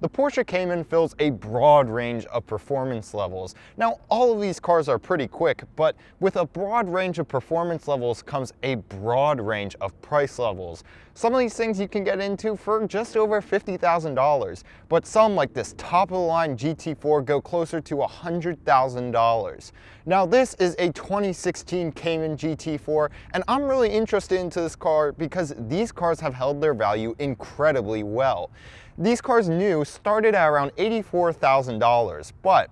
The Porsche Cayman fills a broad range of performance levels. Now, all of these cars are pretty quick, but with a broad range of performance levels comes a broad range of price levels. Some of these things you can get into for just over $50,000, but some like this top-of-the-line GT4 go closer to $100,000. Now, this is a 2016 Cayman GT4, and I'm really interested into this car because these cars have held their value incredibly well. These cars new started at around $84,000, but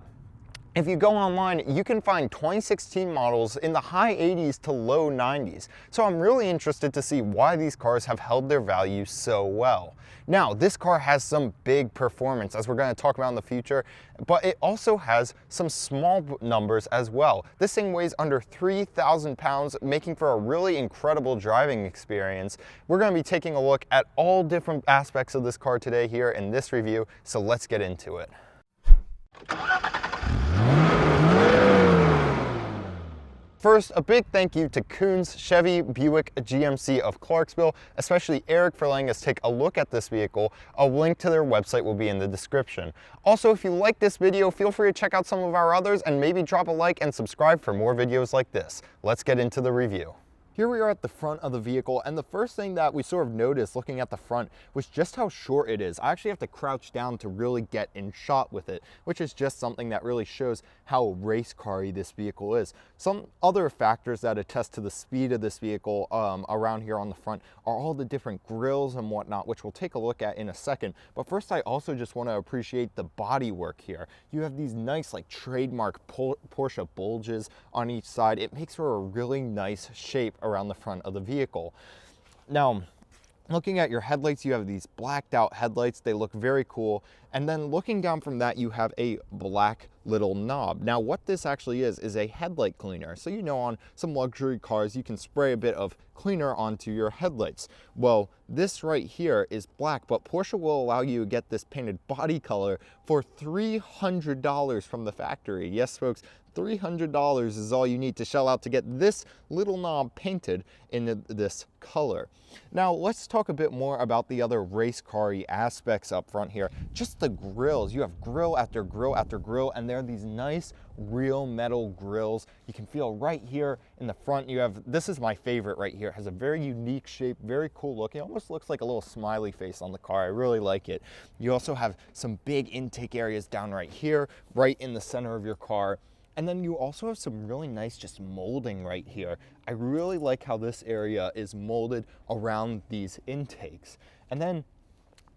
if you go online, you can find 2016 models in the high 80s to low 90s. So I'm really interested to see why these cars have held their value so well. Now, this car has some big performance, as we're going to talk about in the future, but it also has some small numbers as well. This thing weighs under 3,000 pounds, making for a really incredible driving experience. We're going to be taking a look at all different aspects of this car today here in this review, so let's get into it. First, a big thank you to Koons Chevy Buick GMC of Clarksville, especially Eric for letting us take a look at this vehicle. A link to their website will be in the description. Also, if you like this video, feel free to check out some of our others and maybe drop a like and subscribe for more videos like this. Let's get into the review. Here we are at the front of the vehicle, and the first thing that we sort of noticed looking at the front was just how short it is. I actually have to crouch down to really get in shot with it, which is just something that really shows how race car-y this vehicle is. Some other factors that attest to the speed of this vehicle around here on the front are all the different grills and whatnot, which we'll take a look at in a second. But first, I also just want to appreciate the bodywork here. You have these nice, like, trademark Porsche bulges on each side. It makes for a really nice shape around the front of the vehicle. Now, looking at your headlights, you have these blacked out headlights. They look very cool. And then looking down from that, you have a black little knob. Now, what this actually is a headlight cleaner. So, you know, on some luxury cars, you can spray a bit of cleaner onto your headlights. Well, this right here is black, but Porsche will allow you to get this painted body color for $300 from the factory. Yes, folks, $300 is all you need to shell out to get this little knob painted in this color. Now, let's talk a bit more about the other race car-y aspects up front here. Just the grills. You have grill after grill after grill, and they're these nice real metal grills. You can feel right here in the front. You have, this is my favorite right here. It has a very unique shape, very cool looking. It almost looks like a little smiley face on the car. I really like it. You also have some big intake areas down right here, right in the center of your car. And then you also have some really nice just molding right here. I really like how this area is molded around these intakes. And then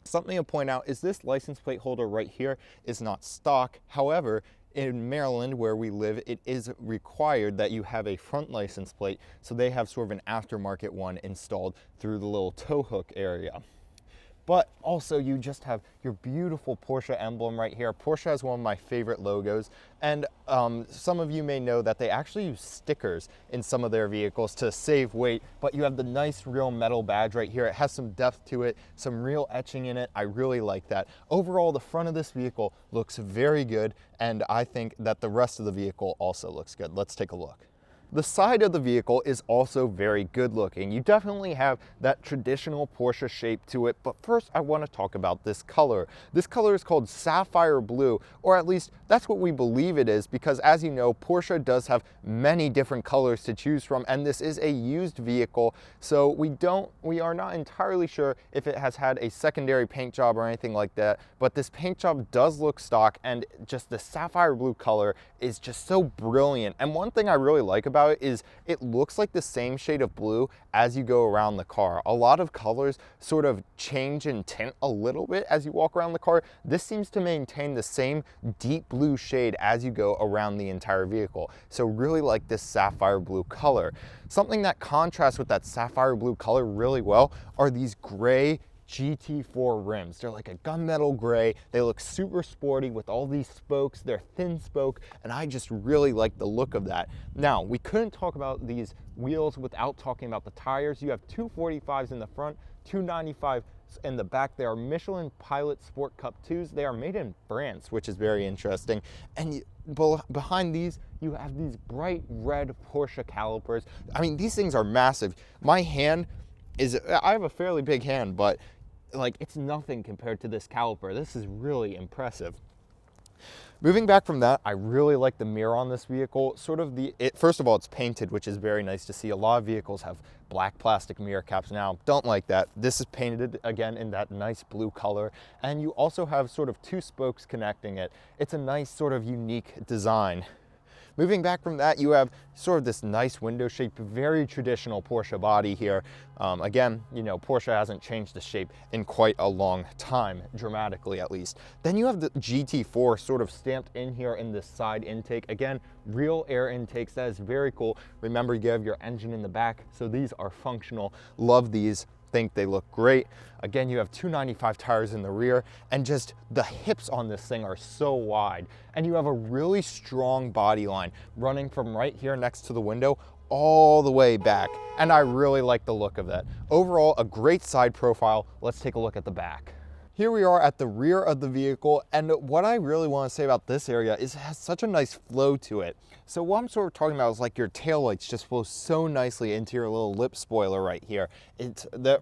something to point out is this license plate holder right here is not stock. However, in Maryland, where we live, it is required that you have a front license plate. So they have sort of an aftermarket one installed through the little tow hook area. But also you just have your beautiful Porsche emblem right here. Porsche has one of my favorite logos, and some of you may know that they actually use stickers in some of their vehicles to save weight, but you have the nice real metal badge right here. It has some depth to it, some real etching in it. I really like that. Overall, the front of this vehicle looks very good, and I think that the rest of the vehicle also looks good. Let's take a look. The side of the vehicle is also very good looking. You definitely have that traditional Porsche shape to it, but first I want to talk about this color. This color is called sapphire blue, or at least that's what we believe it is, because as you know, Porsche does have many different colors to choose from, and this is a used vehicle, so we are not entirely sure if it has had a secondary paint job or anything like that, but this paint job does look stock, and just the sapphire blue color is just so brilliant. And one thing I really like about it is it looks like the same shade of blue as you go around the car. A lot of colors sort of change in tint a little bit as you walk around the car. This seems to maintain the same deep blue shade as you go around the entire vehicle. So really like this sapphire blue color. Something that contrasts with that sapphire blue color really well are these gray GT4 rims. They're like a gunmetal gray. They look super sporty with all these spokes. They're thin spoke, and I just really like the look of that. Now, we couldn't talk about these wheels without talking about the tires. You have 245s in the front, 295s in the back. They are Michelin Pilot Sport Cup 2s. They are made in France, which is very interesting. And behind these, you have these bright red Porsche calipers. I mean, these things are massive. My hand I have a fairly big hand, but like, it's nothing compared to this caliper. This is really impressive. Moving back from that, I really like the mirror on this vehicle. First of all, it's painted, which is very nice to see. A lot of vehicles have black plastic mirror caps now. Don't like that. This is painted again in that nice blue color. And you also have sort of 2 spokes connecting it. It's a nice sort of unique design. Moving back from that, you have sort of this nice window shape, very traditional Porsche body here. Again, you know, Porsche hasn't changed the shape in quite a long time, dramatically at least. Then you have the GT4 sort of stamped in here in this side intake. Again, real air intakes, that is very cool. Remember, you have your engine in the back, so these are functional. Love these. Think they look great. Again, you have 295 tires in the rear, and just the hips on this thing are so wide. And you have a really strong body line running from right here next to the window all the way back. And I really like the look of that. Overall, a great side profile. Let's take a look at the back. Here we are at the rear of the vehicle, and what I really want to say about this area is it has such a nice flow to it. So what I'm sort of talking about is like your taillights just flow so nicely into your little lip spoiler right here.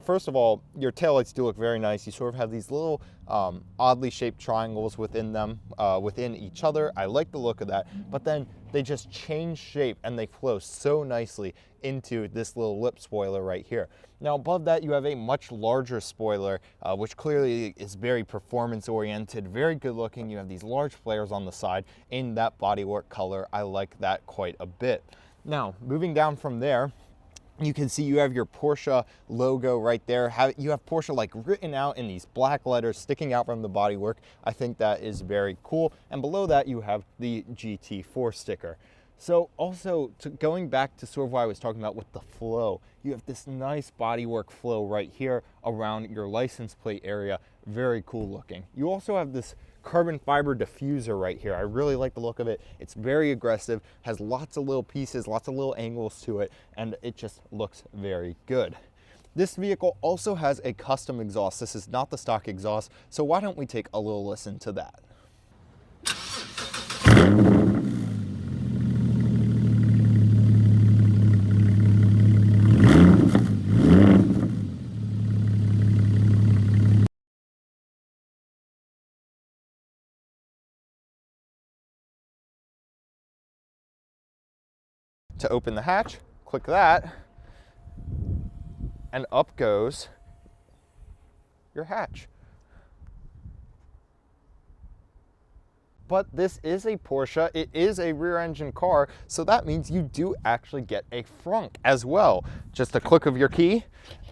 First of all, your taillights do look very nice. You sort of have these little oddly shaped triangles within them, within each other. I like the look of that, but then they just change shape and they flow so nicely into this little lip spoiler right here. Now above that, you have a much larger spoiler, which clearly is very performance oriented, very good looking. You have these large flares on the side in that bodywork color. I like that quite a bit. Now, moving down from there, you can see you have your Porsche logo right there. You have Porsche like written out in these black letters sticking out from the bodywork. I think that is very cool. And below that, you have the GT4 sticker. So also, going back to sort of what I was talking about with the flow, you have this nice bodywork flow right here around your license plate area. Very cool looking. You also have this carbon fiber diffuser right here. I really like the look of it. It's very aggressive, has lots of little pieces, lots of little angles to it, and it just looks very good. This vehicle also has a custom exhaust. This is not the stock exhaust, so why don't we take a little listen to that. To open the hatch, click that, and up goes your hatch. But this is a Porsche, it is a rear engine car, so that means you do actually get a frunk as well. Just a click of your key,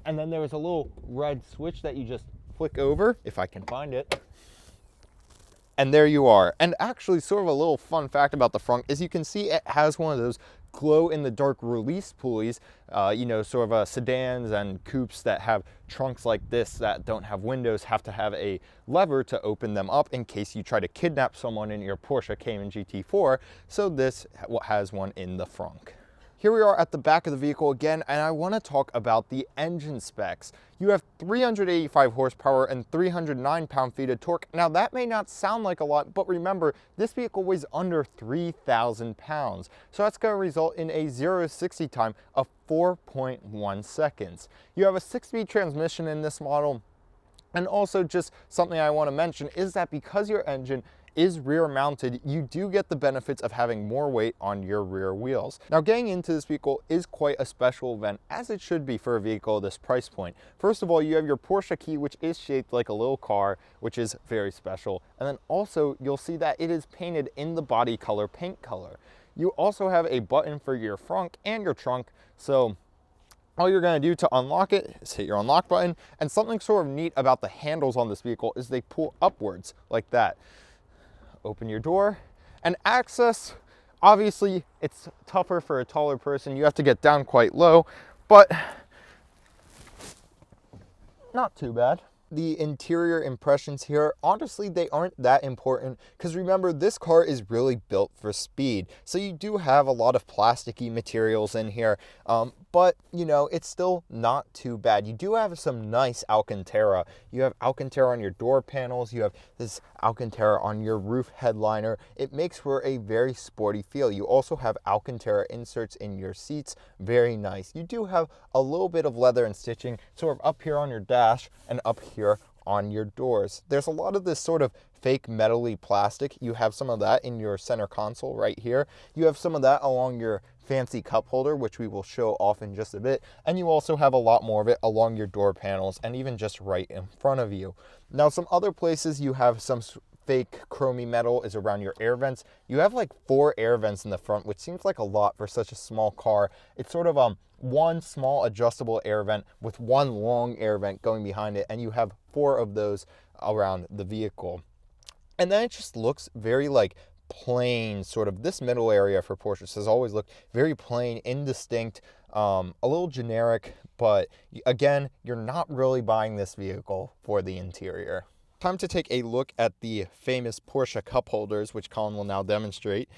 and then there is a little red switch that you just flick over, if I can find it. And there you are. And actually, sort of a little fun fact about the frunk is you can see it has one of those glow-in-the-dark release pulleys, you know, sort of sedans and coupes that have trunks like this that don't have windows have to have a lever to open them up in case you try to kidnap someone in your Porsche Cayman GT4. So this has one in the frunk. Here we are at the back of the vehicle again, and I want to talk about the engine specs. You have 385 horsepower and 309 pound-feet of torque. Now that may not sound like a lot, but remember, this vehicle weighs under 3,000 pounds. So that's going to result in a 0 to 60 time of 4.1 seconds. You have a 6-speed transmission in this model. And also just something I want to mention is that because your engine is rear mounted, you do get the benefits of having more weight on your rear wheels. Now getting into this vehicle is quite a special event, as it should be for a vehicle of this price point. First of all, you have your Porsche key, which is shaped like a little car, which is very special. And then also you'll see that it is painted in the body color paint color. You also have a button for your frunk and your trunk, so all you're going to do to unlock it is hit your unlock button. And something sort of neat about the handles on this vehicle is they pull upwards like that. Open your door and access. Obviously, it's tougher for a taller person. You have to get down quite low, but not too bad. The interior impressions here, honestly, they aren't that important because remember, this car is really built for speed. So you do have a lot of plasticky materials in here, but you know, it's still not too bad. You do have some nice Alcantara. You have Alcantara on your door panels. You have this Alcantara on your roof headliner. It makes for a very sporty feel. You also have Alcantara inserts in your seats. Very nice. You do have a little bit of leather and stitching sort of up here on your dash and up here here on your doors. There's a lot of this sort of fake metally plastic. You have some of that in your center console right here. You have some of that along your fancy cup holder, which we will show off in just a bit. And you also have a lot more of it along your door panels and even just right in front of you. Now, some other places you have some fake chromy metal is around your air vents. You have like 4 air vents in the front, which seems like a lot for such a small car. It's sort of one small adjustable air vent with one long air vent going behind it, and you have 4 of those around the vehicle. And then it just looks very like plain, sort of. This middle area for Porsches has always looked very plain, indistinct, a little generic, but again, you're not really buying this vehicle for the interior. Time to take a look at the famous Porsche cup holders, which Colin will now demonstrate.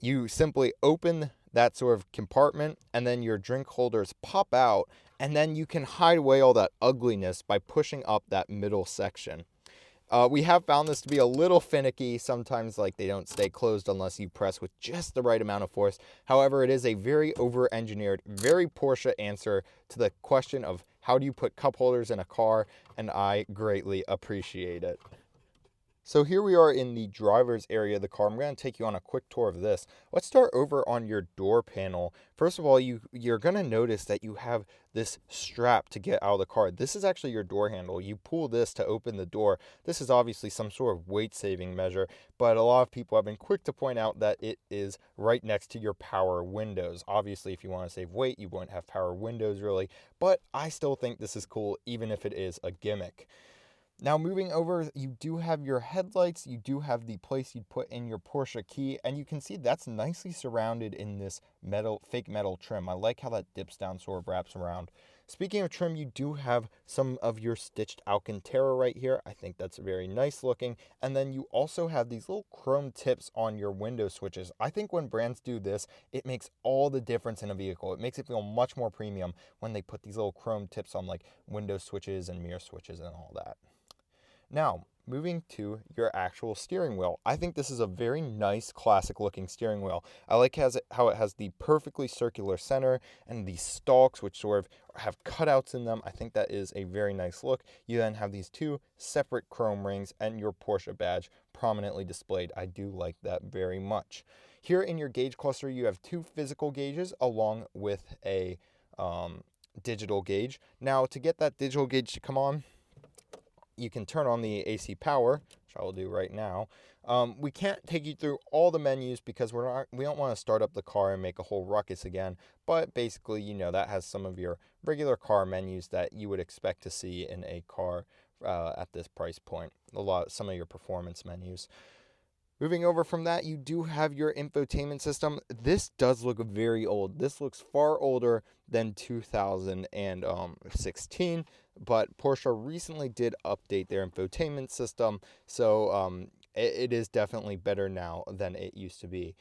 You simply open that sort of compartment, and then your drink holders pop out, and then you can hide away all that ugliness by pushing up that middle section. We have found this to be a little finicky. Sometimes like they don't stay closed unless you press with just the right amount of force. However, it is a very over-engineered, very Porsche answer to the question of how do you put cup holders in a car, and I greatly appreciate it. So here we are in the driver's area of the car. I'm going to take you on a quick tour of this. Let's start over on your door panel. First of all, you're going to notice that you have this strap to get out of the car. This is actually your door handle. You pull this to open the door. This is obviously some sort of weight-saving measure, but a lot of people have been quick to point out that it is right next to your power windows. Obviously, if you want to save weight, you won't have power windows really, but I still think this is cool, even if it is a gimmick. Now moving over, you do have your headlights, you do have the place you'd put in your Porsche key, and you can see that's nicely surrounded in this fake metal trim. I like how that dips down, sort of wraps around. Speaking of trim, you do have some of your stitched Alcantara right here. I think that's very nice looking. And then you also have these little chrome tips on your window switches. I think when brands do this, it makes all the difference in a vehicle. It makes it feel much more premium when they put these little chrome tips on like window switches and mirror switches and all that. Now, moving to your actual steering wheel. I think this is a very nice, classic looking steering wheel. I like how it has the perfectly circular center and these stalks, which sort of have cutouts in them. I think that is a very nice look. You then have these 2 separate chrome rings and your Porsche badge prominently displayed. I do like that very much. Here in your gauge cluster, you have 2 physical gauges along with a digital gauge. Now, to get that digital gauge to come on, you can turn on the AC power, which I will do right now. We can't take you through all the menus because we don't want to start up the car and make a whole ruckus again. But basically, that has some of your regular car menus that you would expect to see in a car at this price point. Some of your performance menus. Moving over from that, you do have your infotainment system. This does look very old. This looks far older than 2016, but Porsche recently did update their infotainment system, so it is definitely better now than it used to be.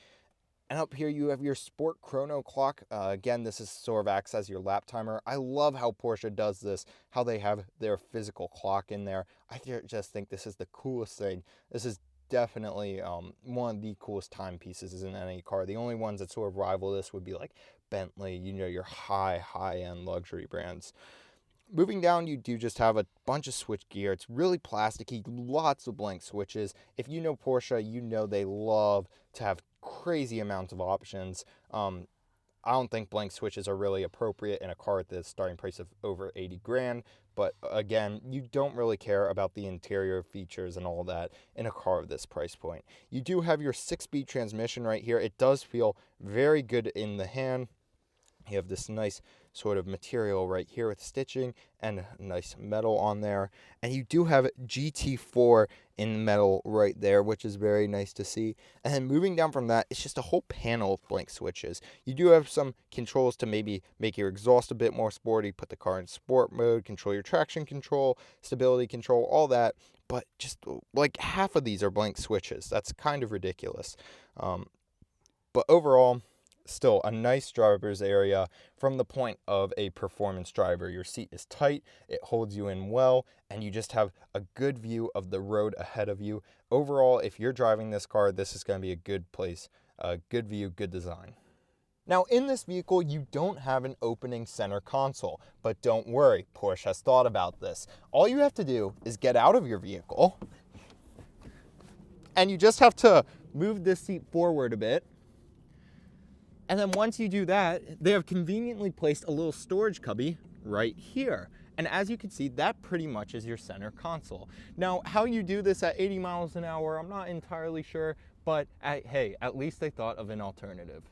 And up here you have your sport chrono clock. Again, this is sort of acts as your lap timer. I love how Porsche does this, how they have their physical clock in there. I just think this is the coolest thing. This is definitely one of the coolest timepieces in any car. The only ones that sort of rival this would be like Bentley, your high-end luxury brands. Moving down, you do just have a bunch of switch gear. It's really plasticky, lots of blank switches. If you know Porsche, you know they love to have crazy amounts of options. I don't think blank switches are really appropriate in a car at the starting price of over 80 grand. But again, you don't really care about the interior features and all that in a car of this price point. You do have your 6-speed transmission right here. It does feel very good in the hand. You have this nice sort of material right here with stitching and nice metal on there. And you do have GT4 in metal right there, which is very nice to see. And then moving down from that, it's just a whole panel of blank switches. You do have some controls to maybe make your exhaust a bit more sporty, put the car in sport mode, control your traction control, stability control, all that. But just like half of these are blank switches. That's kind of ridiculous. But overall, still a nice driver's area from the point of a performance driver. Your seat is tight, it holds you in well, and you just have a good view of the road ahead of you. Overall, if you're driving this car, this is going to be a good place, a good view, good design. Now in this vehicle, you don't have an opening center console, but don't worry, Porsche has thought about this. All you have to do is get out of your vehicle, and you just have to move this seat forward a bit. And then once you do that, they have conveniently placed a little storage cubby right here. And as you can see, that pretty much is your center console. Now, how you do this at 80 miles an hour, I'm not entirely sure, but hey, at least they thought of an alternative.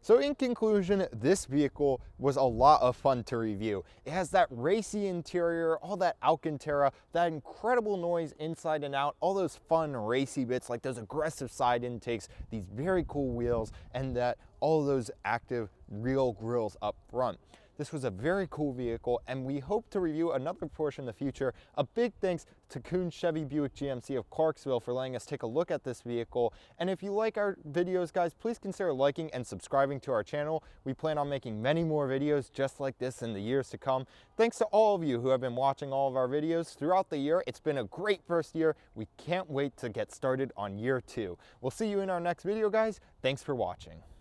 So in conclusion, this vehicle was a lot of fun to review. It has that racy interior, all that Alcantara, that incredible noise inside and out, all those fun racy bits like those aggressive side intakes, these very cool wheels, and that all those active real grills up front. This was a very cool vehicle, and we hope to review another Porsche in the future. A big thanks to Koons Chevy Buick GMC of Clarksville for letting us take a look at this vehicle. And if you like our videos, guys, please consider liking and subscribing to our channel. We plan on making many more videos just like this in the years to come. Thanks to all of you who have been watching all of our videos throughout the year. It's been a great first year. We can't wait to get started on year 2. We'll see you in our next video, guys. Thanks for watching.